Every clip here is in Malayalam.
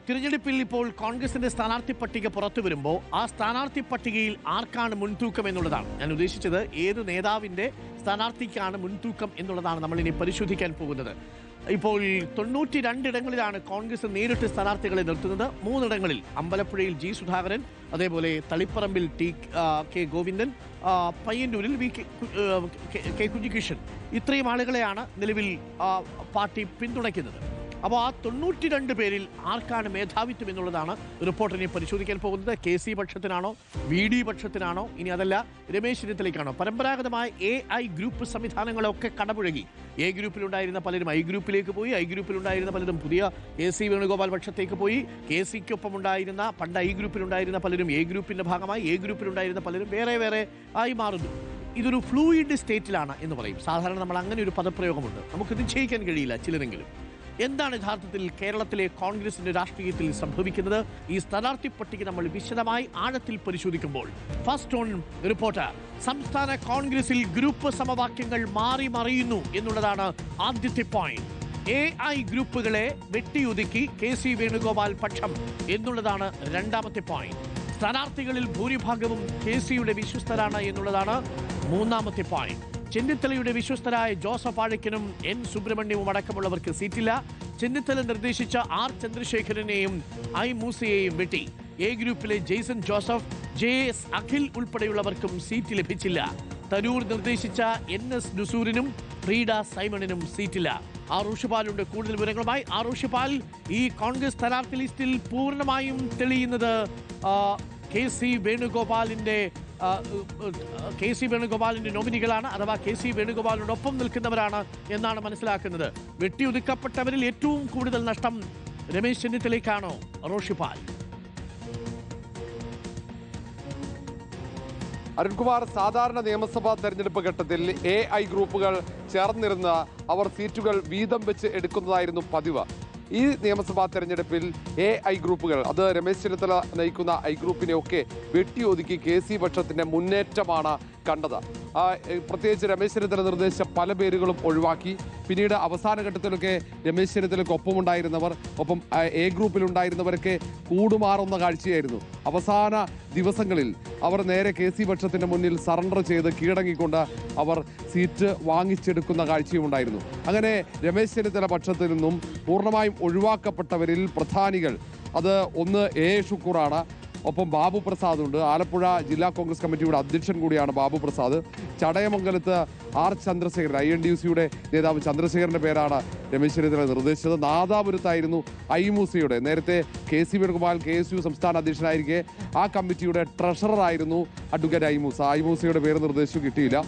തിരഞ്ഞെടുപ്പിൽ ഇപ്പോൾ കോൺഗ്രസിന്റെ സ്ഥാനാർത്ഥി പട്ടിക പുറത്തു വരുമ്പോൾ ആ സ്ഥാനാർത്ഥി പട്ടികയിൽ ആർക്കാണ് മുൻതൂക്കം എന്നുള്ളതാണ് ഞാൻ ഉദ്ദേശിച്ചത്. ഏത് നേതാവിന്റെ സ്ഥാനാർത്ഥിക്കാണ് മുൻതൂക്കം എന്നുള്ളതാണ് നമ്മൾ ഇനി പരിശോധിക്കാൻ പോകുന്നത്. ഇപ്പോൾ 92 ഇടങ്ങളിലാണ് കോൺഗ്രസ് നേരിട്ട് സ്ഥാനാർത്ഥികളെ നിർത്തുന്നത്. 3 ഇടങ്ങളിൽ അമ്പലപ്പുഴയിൽ ജി സുധാകരൻ, അതേപോലെ തളിപ്പറമ്പിൽ കെ ഗോവിന്ദൻ, പയ്യന്നൂരിൽ കെ കുഞ്ഞികൃഷ്ണൻ, ഇത്രയും ആളുകളെയാണ് നിലവിൽ പാർട്ടി പിന്തുണയ്ക്കുന്നത്. അപ്പോൾ ആ 92 പേരിൽ ആർക്കാണ് മേധാവിത്വം എന്നുള്ളതാണ് റിപ്പോർട്ടിനെ പരിശോധിക്കാൻ പോകുന്നത്. KC പക്ഷത്തിനാണോ, VD പക്ഷത്തിനാണോ, ഇനി അതല്ല രമേശ് ചെന്നിത്തലയ്ക്കാണോ? പരമ്പരാഗതമായ AI ഗ്രൂപ്പ് സംവിധാനങ്ങളൊക്കെ കടപുഴകി. A ഗ്രൂപ്പിലുണ്ടായിരുന്ന പലരും I ഗ്രൂപ്പിലേക്ക് പോയി, I ഗ്രൂപ്പിലുണ്ടായിരുന്ന പലരും പുതിയ KC വേണുഗോപാൽ പക്ഷത്തേക്ക് പോയി, KCക്കൊപ്പം ഉണ്ടായിരുന്ന പണ്ട് I ഗ്രൂപ്പിലുണ്ടായിരുന്ന പലരും A ഗ്രൂപ്പിന്റെ ഭാഗമായി, A ഗ്രൂപ്പിലുണ്ടായിരുന്ന പലരും വേറെ വേറെ ആയി മാറുന്നു. ഇതൊരു ഫ്ലൂയിഡ് സ്റ്റേറ്റിലാണ് എന്ന് പറയും. സാധാരണ നമ്മൾ അങ്ങനെ ഒരു പദപ്രയോഗമുണ്ട്. നമുക്ക് നിശ്ചയിക്കാൻ കഴിയില്ല ചിലരെങ്കിലും. എന്താണ് യഥാർത്ഥത്തിൽ കേരളത്തിലെ കോൺഗ്രസിന്റെ രാഷ്ട്രീയത്തിൽ സംഭവിക്കുന്നത്? ഈ സ്ഥാനാർത്ഥി പട്ടിക നമ്മൾ വിശദമായി ആഴത്തിൽ പരിശോധിക്കുമ്പോൾ ഫസ്റ്റ് ഓൺ റിപ്പോർട്ടർ, സംസ്ഥാന കോൺഗ്രസിൽ ഗ്രൂപ്പ് സമവാക്യങ്ങൾ മാറി മറിയുന്നു എന്നുള്ളതാണ് ആദ്യത്തെ പോയിന്റ്. AI ഗ്രൂപ്പുകളെ വെട്ടിയൊതുക്കി KC വേണുഗോപാൽ പക്ഷം എന്നുള്ളതാണ് രണ്ടാമത്തെ പോയിന്റ്. സ്ഥാനാർത്ഥികളിൽ ഭൂരിഭാഗവും KCയുടെ വിശ്വസ്തരാണ് എന്നുള്ളതാണ് മൂന്നാമത്തെ പോയിന്റ്. ചെന്നിത്തലയുടെ വിശ്വസ്തരായ ജോസഫ് ആഴക്കനും N സുബ്രഹ്മണ്യവും അടക്കമുള്ളവർക്ക് സീറ്റില്ല. ചെന്നിത്തല നിർദ്ദേശിച്ച R ചന്ദ്രശേഖരനെയും I മൂസയെയും വെട്ടി. A ഗ്രൂപ്പിലെ ജെയ്സൺ ജോസഫ്, JS അഖിൽ ഉൾപ്പെടെയുള്ളവർക്കും സീറ്റ് ലഭിച്ചില്ല. തരൂർ നിർദ്ദേശിച്ച NS നുസൂറിനും ഫ്രീഡ സൈമണിനും സീറ്റില്ല. ഋഷിപാലുണ്ട് കൂടുതൽ വിവരങ്ങളുമായി. ഋഷിപാൽ, ഈ കോൺഗ്രസ് സ്ഥാനാർത്ഥി ലിസ്റ്റിൽ പൂർണ്ണമായും തെളിയുന്നത് KC വേണുഗോപാലിന്റെ നോമിനികളാണ്, അഥവാ KC വേണുഗോപാലിനോടൊപ്പം നിൽക്കുന്നവരാണ് എന്നാണ് മനസ്സിലാക്കുന്നത്. വെട്ടിയൊതുക്കപ്പെട്ടവരിൽ ഏറ്റവും കൂടുതൽ നഷ്ടം രമേശ് ചെന്നിത്തലയ്ക്കാണോ? ഋഷിപാൽ. അരുൺകുമാർ, സാധാരണ നിയമസഭാ തെരഞ്ഞെടുപ്പ് ഘട്ടത്തിൽ AI ഗ്രൂപ്പുകൾ ചേർന്നിരുന്ന അവർ സീറ്റുകൾ വീതം വെച്ച് എടുക്കുന്നതായിരുന്നു പതിവ്. ഈ നിയമസഭാ തെരഞ്ഞെടുപ്പിൽ AI ഗ്രൂപ്പുകൾ, അത് രമേശ് ചെന്നിത്തല നയിക്കുന്ന I ഗ്രൂപ്പിനെയൊക്കെ വെട്ടിയൊതുക്കി KC പക്ഷത്തിന്റെ മുന്നേറ്റമാണ് കണ്ടത്. പ്രത്യേകിച്ച് രമേശ് ചെന്നിത്തല നിർദ്ദേശിച്ച പല പേരുകളും ഒഴിവാക്കി. പിന്നീട് അവസാന ഘട്ടത്തിലൊക്കെ രമേശ് ചെന്നിത്തലയ്ക്ക് ഒപ്പമുണ്ടായിരുന്നവർ, ഒപ്പം A ഗ്രൂപ്പിലുണ്ടായിരുന്നവരൊക്കെ കൂടുമാറുന്ന കാഴ്ചയായിരുന്നു. അവസാന ദിവസങ്ങളിൽ അവർ നേരെ KC പക്ഷത്തിന്റെ മുന്നിൽ സറണ്ടർ ചെയ്ത് കീഴടങ്ങിക്കൊണ്ട് അവർ സീറ്റ് വാങ്ങിച്ചെടുക്കുന്ന കാഴ്ചയും ഉണ്ടായിരുന്നു. അങ്ങനെ രമേശ് ചെന്നിത്തല പക്ഷത്തിൽ നിന്നും പൂർണ്ണമായും ഒഴിവാക്കപ്പെട്ടവരിൽ പ്രധാനികൾ, അത് ഒന്ന് A ഷുക്കൂറാണ്, ഒപ്പം ബാബു പ്രസാദ് ഉണ്ട്. ആലപ്പുഴ ജില്ലാ കോൺഗ്രസ് കമ്മിറ്റിയുടെ അധ്യക്ഷൻ കൂടിയാണ് ബാബു പ്രസാദ്. ചടയമംഗലത്ത് R ചന്ദ്രശേഖരൻ, INDUCയുടെ നേതാവ് ചന്ദ്രശേഖരന്റെ പേരാണ് രമേശ് ചെന്നിത്തല നിർദ്ദേശിച്ചത്. നാദാപുരത്തായിരുന്നു I മൂസയുടെ, നേരത്തെ KC വേണുഗോപാൽ KSU സംസ്ഥാന അധ്യക്ഷനായിരിക്കെ ആ കമ്മിറ്റിയുടെ ട്രഷററായിരുന്നു അഡ്വക്കേറ്റ് I മൂസയുടെ പേര് നിർദ്ദേശിച്ചു, കിട്ടിയില്ല.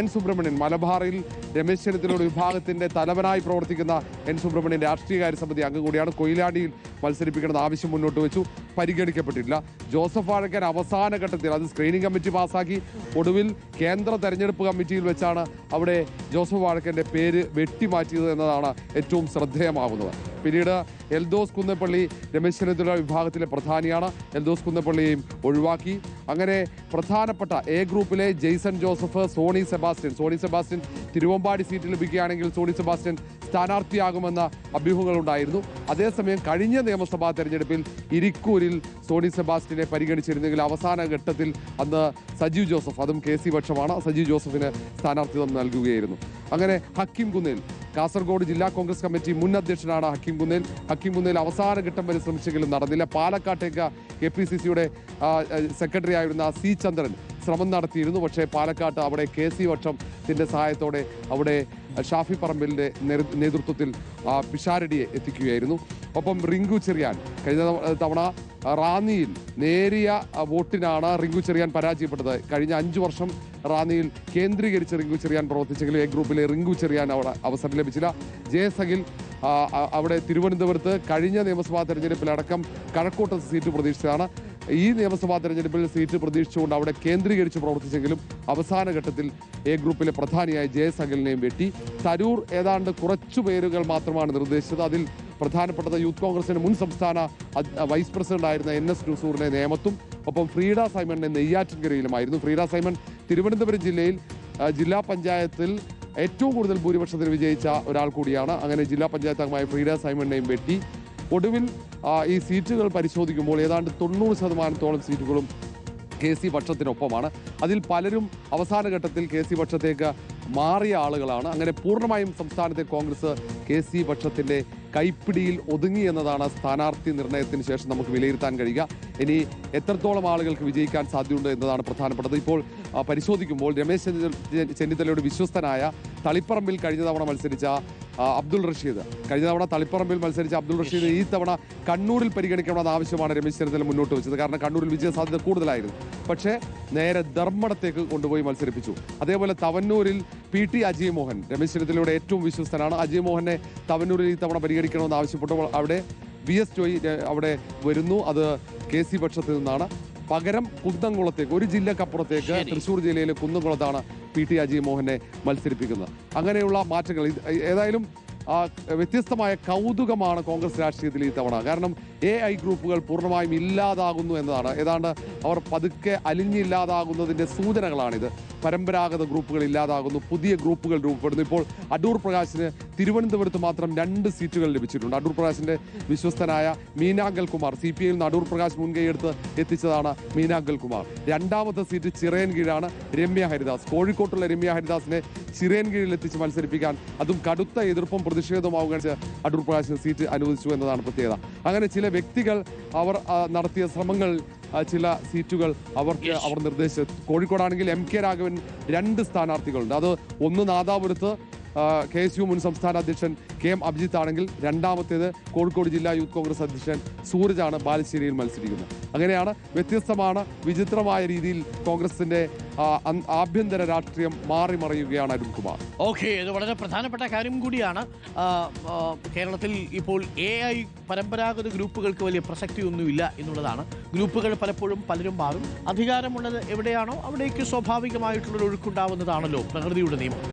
N സുബ്രഹ്മണ്യൻ, മലബാറിൽ രമേശ് ചെന്നിത്തലയുടെ വിഭാഗത്തിന്റെ തലവനായി പ്രവർത്തിക്കുന്ന N സുബ്രഹ്മണ്യൻ രാഷ്ട്രീയകാര്യ സമിതി അംഗം കൂടിയാണ്. കൊയിലാണ്ടിയിൽ മത്സരിപ്പിക്കണമെന്ന ആവശ്യം മുന്നോട്ട് വെച്ചു, പരിഗണിക്കപ്പെട്ടില്ല. ജോസഫ് ആഴക്കൻ അവസാന ഘട്ടത്തിൽ അത് സ്ക്രീനിംഗ് കമ്മിറ്റി പാസ്സാക്കി. ഒടുവിൽ കേന്ദ്ര തെരഞ്ഞെടുപ്പ് കമ്മിറ്റിയിൽ വെച്ചാണ് അവിടെ ജോസഫ് ആഴക്കന്റെ പേര് വെട്ടിമാറ്റിയത് എന്നതാണ് ഏറ്റവും ശ്രദ്ധേയമാകുന്നത്. പിന്നീട് എൽദോസ് കുന്നപ്പള്ളി രമേശ് ചെന്നിത്തല വിഭാഗത്തിലെ പ്രധാനിയാണ്. എൽദോസ് കുന്നപ്പള്ളിയെയും ഒഴിവാക്കി. അങ്ങനെ പ്രധാനപ്പെട്ട A ഗ്രൂപ്പിലെ ജെയ്സൺ ജോസഫ്, സോണി സെബാസ്റ്റ്യൻ തിരുവമ്പാടി സീറ്റ് ലഭിക്കുകയാണെങ്കിൽ സോണി സെബാസ്റ്റ്യൻ സ്ഥാനാർത്ഥിയാകുമെന്ന അഭ്യൂഹങ്ങളുണ്ടായിരുന്നു. അതേസമയം കഴിഞ്ഞ നിയമസഭാ തെരഞ്ഞെടുപ്പിൽ ഇരിക്കൂരിൽ സോണി സെബാസ്റ്റ്യനെ പരിഗണിച്ചിരുന്നെങ്കിൽ അവസാന ഘട്ടത്തിൽ അന്ന് സജീവ് ജോസഫ്, അതും KC പക്ഷമാണ്, സജീവ് ജോസഫിന് സ്ഥാനാർത്ഥിത്വം നൽകുകയായിരുന്നു. അങ്ങനെ ഹക്കീം കുന്നേൽ, കാസർഗോഡ് ജില്ലാ കോൺഗ്രസ് കമ്മിറ്റി മുൻ അധ്യക്ഷനാണ് ഹക്കീം കുന്നേൽ അവസാന ഘട്ടം വരെ ശ്രമിച്ചെങ്കിലും നടന്നില്ല. പാലക്കാട്ടേക്ക് KPCCയുടെ സെക്രട്ടറി ആയിരുന്ന C ചന്ദ്രൻ ശ്രമം നടത്തിയിരുന്നു. പക്ഷേ പാലക്കാട്ട് അവിടെ KC പക്ഷത്തിന്റെ സഹായത്തോടെ അവിടെ ഷാഫി പറമ്പിലിന്റെ നേതൃത്വത്തിൽ പിഷാരടിയെ എത്തിക്കുകയായിരുന്നു. ഒപ്പം റിങ്കു ചെറിയാൻ കഴിഞ്ഞ തവണ റാന്നിയിൽ നേരിയ വോട്ടിനാണ് റിങ്കു ചെറിയാൻ പരാജയപ്പെട്ടത്. കഴിഞ്ഞ 5 വർഷം റാന്നിയിൽ കേന്ദ്രീകരിച്ച് റിങ്കു ചെറിയാൻ പ്രവർത്തിച്ചെങ്കിലും A ഗ്രൂപ്പിലെ റിങ്കു ചെറിയാൻ അവിടെ അവസരം ലഭിച്ചില്ല. JS അഖിൽ അവിടെ തിരുവനന്തപുരത്ത് കഴിഞ്ഞ നിയമസഭാ തെരഞ്ഞെടുപ്പിലടക്കം കഴക്കൂട്ടത്ത് സീറ്റ് പ്രതീക്ഷിച്ചതാണ്. ഈ നിയമസഭാ തെരഞ്ഞെടുപ്പിൽ സീറ്റ് പ്രതീക്ഷിച്ചുകൊണ്ട് അവിടെ കേന്ദ്രീകരിച്ച് പ്രവർത്തിച്ചെങ്കിലും അവസാന ഘട്ടത്തിൽ A ഗ്രൂപ്പിലെ പ്രധാനിയായ JS അഖിലിനെയും വെട്ടി. തരൂർ ഏതാണ്ട് കുറച്ചു പേരുകൾ മാത്രമാണ് നിർദ്ദേശിച്ചത്. അതിൽ പ്രധാനപ്പെട്ടത് യൂത്ത് കോൺഗ്രസിന്റെ മുൻ സംസ്ഥാന വൈസ് പ്രസിഡന്റ് ആയിരുന്ന NS നുസൂറിനെ നേമത്തും, ഒപ്പം ഫ്രീഡ സൈമണിനെ നെയ്യാറ്റിൻകരയിലുമായിരുന്നു. ഫ്രീഡ സൈമൺ തിരുവനന്തപുരം ജില്ലയിൽ ജില്ലാ പഞ്ചായത്തിൽ ഏറ്റവും കൂടുതൽ ഭൂരിപക്ഷത്തിൽ വിജയിച്ച ഒരാൾ കൂടിയാണ്. അങ്ങനെ ജില്ലാ പഞ്ചായത്ത് അംഗമായ ഫ്രീഡ സൈമണിനെയും വെട്ടി. ഒടുവിൽ ഈ സീറ്റുകൾ പരിശോധിക്കുമ്പോൾ ഏതാണ്ട് 90% സീറ്റുകളും KC പക്ഷത്തിനൊപ്പമാണ്. അതിൽ പലരും അവസാന ഘട്ടത്തിൽ KC പക്ഷത്തേക്ക് മാറിയ ആളുകളാണ്. അങ്ങനെ പൂർണ്ണമായും സംസ്ഥാനത്തെ കോൺഗ്രസ് KC പക്ഷത്തിന്റെ കൈപ്പിടിയിൽ ഒതുങ്ങി എന്നതാണ് സ്ഥാനാർത്ഥി നിർണയത്തിന് ശേഷം നമുക്ക് വിലയിരുത്താൻ കഴിയുക. ഇനി എത്രത്തോളം ആളുകൾക്ക് വിജയിക്കാൻ സാധ്യതയുണ്ട് എന്നതാണ് പ്രധാനപ്പെട്ടത്. ഇപ്പോൾ പരിശോധിക്കുമ്പോൾ രമേശ് ചെന്നിത്തലയുടെ വിശ്വസ്തനായ തളിപ്പറമ്പിൽ കഴിഞ്ഞ തവണ മത്സരിച്ച അബ്ദുൾ റഷീദ് ഈ തവണ കണ്ണൂരിൽ പരിഗണിക്കണമെന്ന ആവശ്യമാണ് രമേശ് ചെന്നിത്തല മുന്നോട്ട് വെച്ചത്. കാരണം കണ്ണൂരിൽ വിജയ സാധ്യത കൂടുതലായിരുന്നു. പക്ഷേ നേരെ ധർമ്മടത്തേക്ക് കൊണ്ടുപോയി മത്സരിപ്പിച്ചു. അതേപോലെ തവന്നൂരിൽ PT അജയ് മോഹൻ, രമേശ് ചെന്നിത്തലയുടെ ഏറ്റവും വിശ്വസ്തനാണ്. അജയ് മോഹനെ തവന്നൂരിൽ ഈ തവണ പരിഗണിക്കണമെന്ന് ആവശ്യപ്പെട്ടപ്പോൾ അവിടെ VS ജോയി അവിടെ വരുന്നു. അത് KC പക്ഷത്ത് നിന്നാണ്. പകരം കുന്നംകുളത്തേക്ക്, ഒരു ജില്ലക്കപ്പുറത്തേക്ക് തൃശ്ശൂർ ജില്ലയിലെ കുന്നംകുളത്താണ് PT അജയ് മോഹനെ മത്സരിപ്പിക്കുന്നത്. അങ്ങനെയുള്ള മാറ്റങ്ങൾ ഏതായാലും വ്യത്യസ്തമായ കൗതുകമാണ് കോൺഗ്രസ് രാഷ്ട്രീയത്തിൽ ഈ തവണ. കാരണം AI ഗ്രൂപ്പുകൾ പൂർണ്ണമായും ഇല്ലാതാകുന്നു എന്നതാണ്. ഏതാണ്ട് അവർ പതുക്കെ അലിഞ്ഞില്ലാതാകുന്നതിൻ്റെ സൂചനകളാണിത്. പരമ്പരാഗത ഗ്രൂപ്പുകൾ ഇല്ലാതാകുന്നു, പുതിയ ഗ്രൂപ്പുകൾ രൂപപ്പെടുന്നു. ഇപ്പോൾ അടൂർ പ്രകാശിന് തിരുവനന്തപുരത്ത് മാത്രം 2 സീറ്റുകൾ ലഭിച്ചിട്ടുണ്ട്. അടൂർ പ്രകാശിന്റെ വിശ്വസ്തനായ മീനാങ്കൽ കുമാർ, CPI നിന്ന് അടൂർ പ്രകാശ് മുൻകൈയെടുത്ത് എത്തിച്ചതാണ് മീനാങ്കൽ കുമാർ. 2ാമത്തെ സീറ്റ് ചിറയൻകീഴാണ് രമ്യ ഹരിദാസ്. കോഴിക്കോട്ടുള്ള രമ്യ ഹരിദാസിനെ ചിറയൻകീഴിൽ എത്തിച്ച് മത്സരിപ്പിക്കാൻ അതും കടുത്ത എതിർപ്പും പ്രതിഷേധവുമാവുക അടൂർ പ്രകാശിന് സീറ്റ് അനുവദിച്ചു എന്നതാണ് പ്രത്യേകത. അങ്ങനെ ചില വ്യക്തികൾ അവർ നടത്തിയ ശ്രമങ്ങൾ ചില സീറ്റുകൾ അവർ നിർദ്ദേശിച്ചു. കോഴിക്കോടാണെങ്കിൽ MK രാഘവൻ 2 സ്ഥാനാർത്ഥികളുണ്ട്. അത് ഒന്ന് നാദാപുരത്ത് KSU മുൻ സംസ്ഥാന അധ്യക്ഷൻ KM അഭിജിത്ത് ആണെങ്കിൽ, 2ാമത്തേത് കോഴിക്കോട് ജില്ലാ യൂത്ത് കോൺഗ്രസ് അധ്യക്ഷൻ സൂരജാണ് ബാലുശ്ശേരിയിൽ മത്സരിക്കുന്നത്. അങ്ങനെയാണ്, വ്യത്യസ്തമാണ്, വിചിത്രമായ രീതിയിൽ കോൺഗ്രസിന്റെ ആഭ്യന്തര രാഷ്ട്രീയം മാറി മറിയുകയാണ് അരുൺകുമാർ. ഓക്കെ, ഇത് വളരെ പ്രധാനപ്പെട്ട കാര്യം കൂടിയാണ്. കേരളത്തിൽ ഇപ്പോൾ AI പരമ്പരാഗത ഗ്രൂപ്പുകൾക്ക് വലിയ പ്രസക്തിയൊന്നുമില്ല എന്നുള്ളതാണ്. ഗ്രൂപ്പുകൾ പലപ്പോഴും പലരും മാറും. അധികാരമുള്ളത് എവിടെയാണോ അവിടേക്ക് സ്വാഭാവികമായിട്ടുള്ളൊരു ഒഴുക്കുണ്ടാവുന്നതാണല്ലോ പ്രകൃതിയുടെ നിയമം.